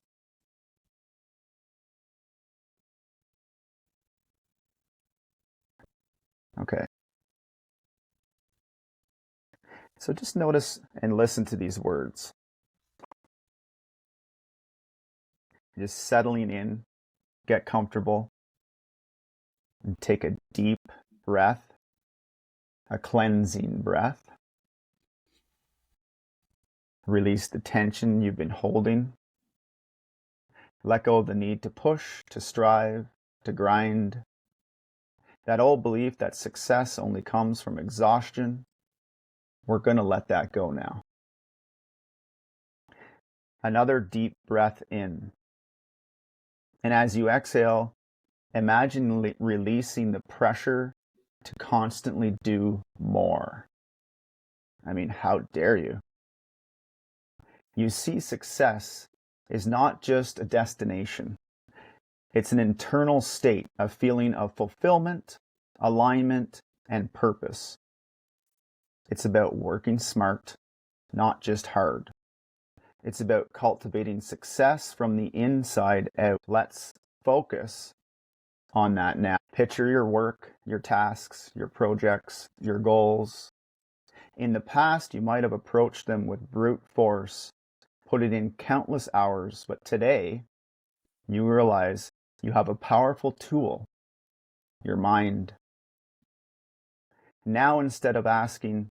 Okay. So just notice and listen to these words. Just settling in, get comfortable, and take a deep breath, a cleansing breath. Release the tension you've been holding. Let go of the need to push, to strive, to grind. That old belief that success only comes from exhaustion, we're going to let that go now. Another deep breath in. And as you exhale, imagine releasing the pressure to constantly do more. I mean, how dare you? You see, success is not just a destination. It's an internal state, a feeling of fulfillment, alignment, and purpose. It's about working smart, not just hard. It's about cultivating success from the inside out. Let's focus on that now. Picture your work, your tasks, your projects, your goals. In the past, you might have approached them with brute force, put it in countless hours, but today, you realize you have a powerful tool, your mind. Now, instead of asking,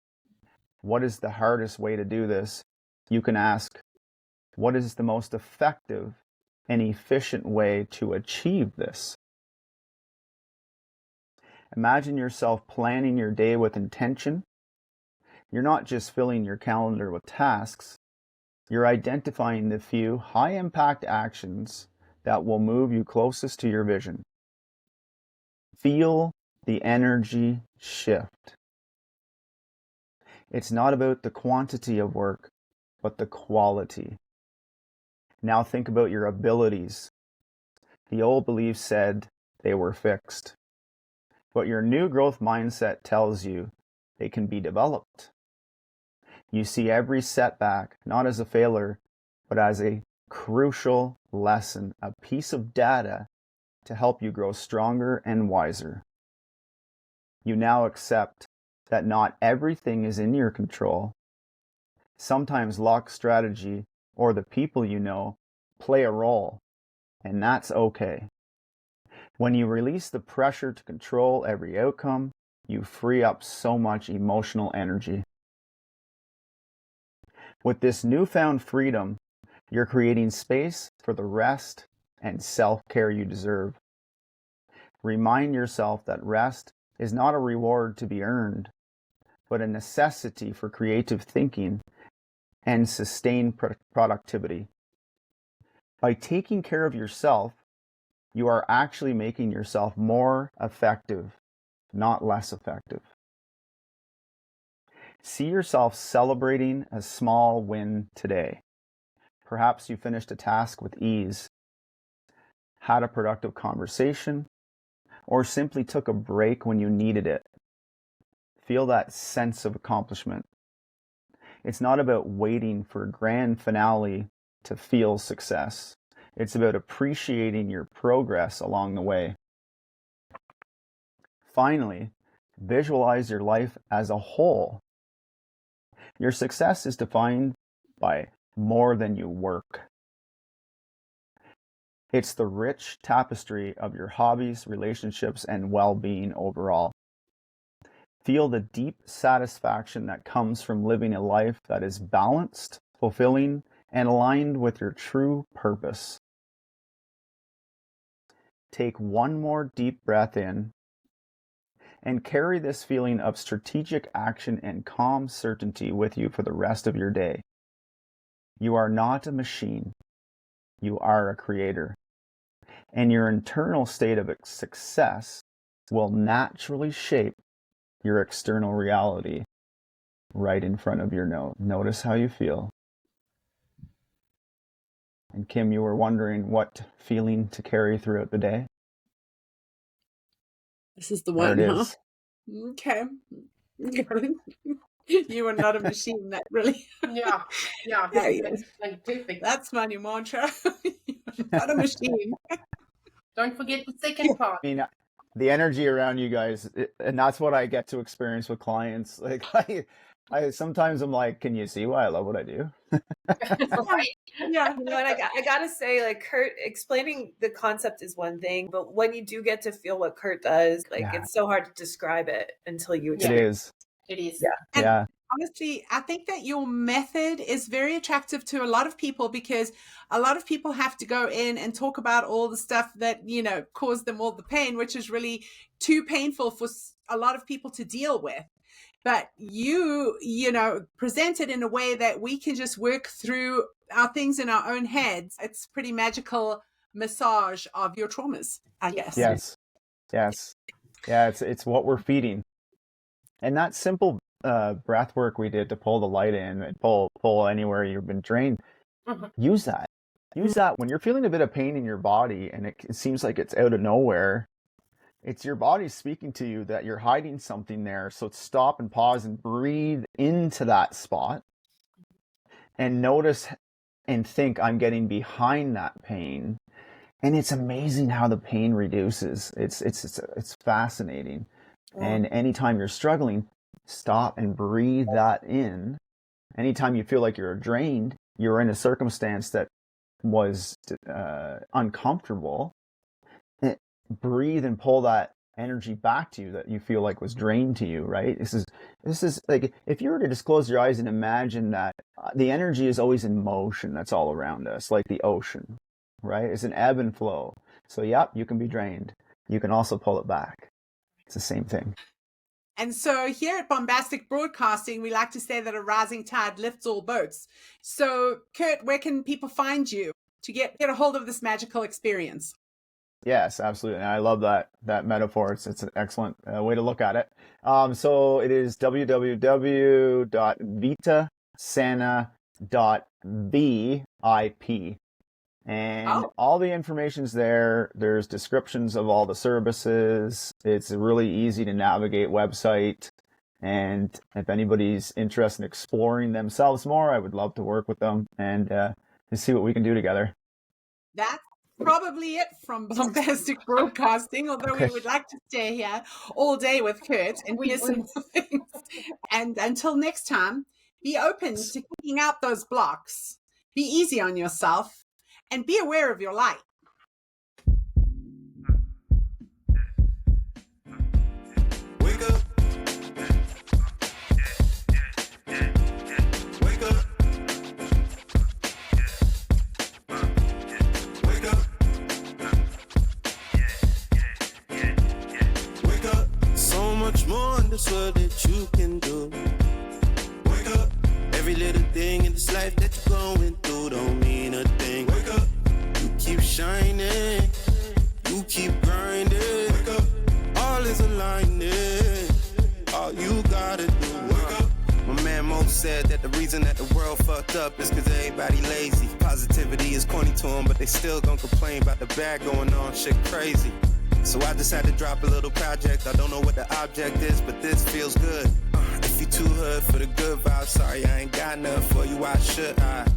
what is the hardest way to do this? You can ask, what is the most effective and efficient way to achieve this? Imagine yourself planning your day with intention. You're not just filling your calendar with tasks. You're identifying the few high-impact actions that will move you closest to your vision. Feel the energy shift. It's not about the quantity of work, but the quality. Now think about your abilities. The old belief said they were fixed. But your new growth mindset tells you they can be developed. You see every setback not as a failure, but as a crucial lesson, a piece of data to help you grow stronger and wiser. You now accept that not everything is in your control. Sometimes luck, strategy, or the people you know play a role, and that's okay. When you release the pressure to control every outcome, you free up so much emotional energy. With this newfound freedom, you're creating space for the rest and self-care you deserve. Remind yourself that rest is not a reward to be earned, but a necessity for creative thinking and sustained productivity. By taking care of yourself, you are actually making yourself more effective, not less effective. See yourself celebrating a small win today. Perhaps you finished a task with ease, had a productive conversation, or simply took a break when you needed it. Feel that sense of accomplishment. It's not about waiting for a grand finale to feel success. It's about appreciating your progress along the way. Finally, visualize your life as a whole. Your success is defined by more than you work. It's the rich tapestry of your hobbies, relationships, and well-being overall. Feel the deep satisfaction that comes from living a life that is balanced, fulfilling, and aligned with your true purpose. Take one more deep breath in and carry this feeling of strategic action and calm certainty with you for the rest of your day. You are not a machine. You are a creator. And your internal state of success will naturally shape your external reality right in front of your nose. Notice how you feel. And Kim, you were wondering what feeling to carry throughout the day? This is the There one, it huh? is. Okay. Got it. You are not a machine, that really. Yeah, yeah, Yeah, yeah. that's like perfect. That's my new mantra. You're not a machine. Don't forget the second part. I mean, the energy around you guys, and that's what I get to experience with clients. Like, I sometimes I'm like, can you see why I love what I do? Right? Yeah. You know, and I gotta say, like, Kurt, explaining the concept is one thing, but when you do get to feel what Kurt does, like, Yeah. it's so hard to describe it until you It experience is. It is. Yeah. And Yeah. honestly, I think that your method is very attractive to a lot of people, because a lot of people have to go in and talk about all the stuff that, you know, caused them all the pain, which is really too painful for a lot of people to deal with. But you know, present it in a way that we can just work through our things in our own heads. It's pretty magical massage of your traumas, I guess. Yes. Yes. Yeah, it's what we're feeding. And that simple breath work we did to pull the light in and pull anywhere you've been drained, use that. Use that when you're feeling a bit of pain in your body and it seems like it's out of nowhere. It's your body speaking to you that you're hiding something there. So stop and pause and breathe into that spot and notice and think, I'm getting behind that pain. And it's amazing how the pain reduces. It's fascinating. And anytime you're struggling, stop and breathe that in. Anytime you feel like you're drained, you're in a circumstance that was uncomfortable, breathe and pull that energy back to you that you feel like was drained to you, right? This is like, if you were to just close your eyes and imagine that the energy is always in motion that's all around us, like the ocean, right? It's an ebb and flow. So, yep, you can be drained. You can also pull it back. It's the same thing. And so here at Bombastic Broadcasting, we like to say that a rising tide lifts all boats. So, Kurt, where can people find you to get a hold of this magical experience? Yes, absolutely. And I love that metaphor. It's an excellent way to look at it. So it is www.vitasana.vip. And all the information's there. There's descriptions of all the services. It's a really easy to navigate website. And if anybody's interested in exploring themselves more, I would love to work with them and to see what we can do together. That's probably it from Bombastic Broadcasting, although we would like to stay here all day with Kurt and hear some more things. And until next time, be open to kicking out those blocks. Be easy on yourself. And be aware of your light. Wake up. Wake up. Wake up. Wake up. So much more in this world that you can do. Wake up. Every little thing in this life that you're going through don't mean a thing. Wake up. You keep shining. You keep grinding. Wake up. All is aligning. All you gotta do. Wake up. My man Mo said that the reason that the world fucked up is cause everybody lazy. Positivity is corny to them, but they still gon' complain about the bad going on. Shit crazy. So I just had to drop a little project. I don't know what the object is, but this feels good. If you too hood for the good vibe, sorry I ain't got nothing for you, why should I?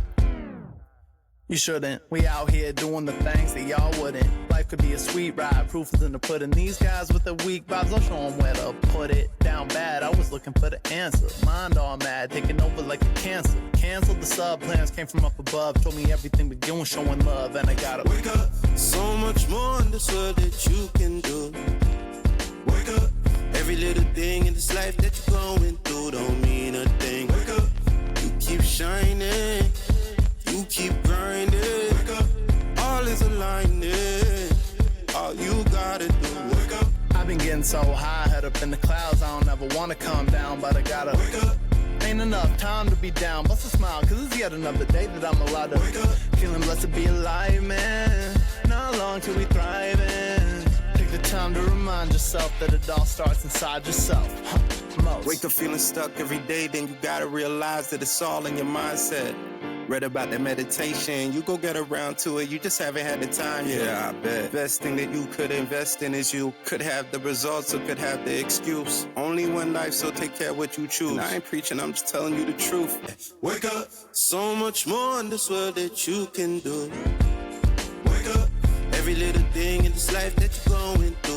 You shouldn't. We out here doing the things that y'all wouldn't. Life could be a sweet ride, proof is in the pudding. These guys with the weak vibes, I'll show them where to put it. Down bad, I was looking for the answer. Mind all mad, taking over like a cancer. Canceled the sub plans, came from up above. Told me everything but doing, showing love, and I gotta wake up. So much more in this world that you can do. Wake up. Every little thing in this life that you're going through don't mean a thing. Wake up. You keep shining. You keep grinding. Wake up. All is aligning. All you gotta do. Wake up. I've been getting so high, head up in the clouds. I don't ever wanna come down, but I gotta wake up. Ain't enough time to be down. Bust a smile, cause it's yet another day that I'm allowed to wake up. Feeling blessed to be alive, man. Not long till we thriving. Take the time to remind yourself that it all starts inside yourself. Most. Wake up feeling stuck every day, then you gotta realize that it's all in your mindset. Read about that meditation, you go get around to it, you just haven't had the time yet. Yeah, I bet. Best thing that you could invest in is you. Could have the results or could have the excuse. Only one life, so take care of what you choose. And I ain't preaching, I'm just telling you the truth. Wake up. So much more in this world that you can do. Wake up. Every little thing in this life that you're going through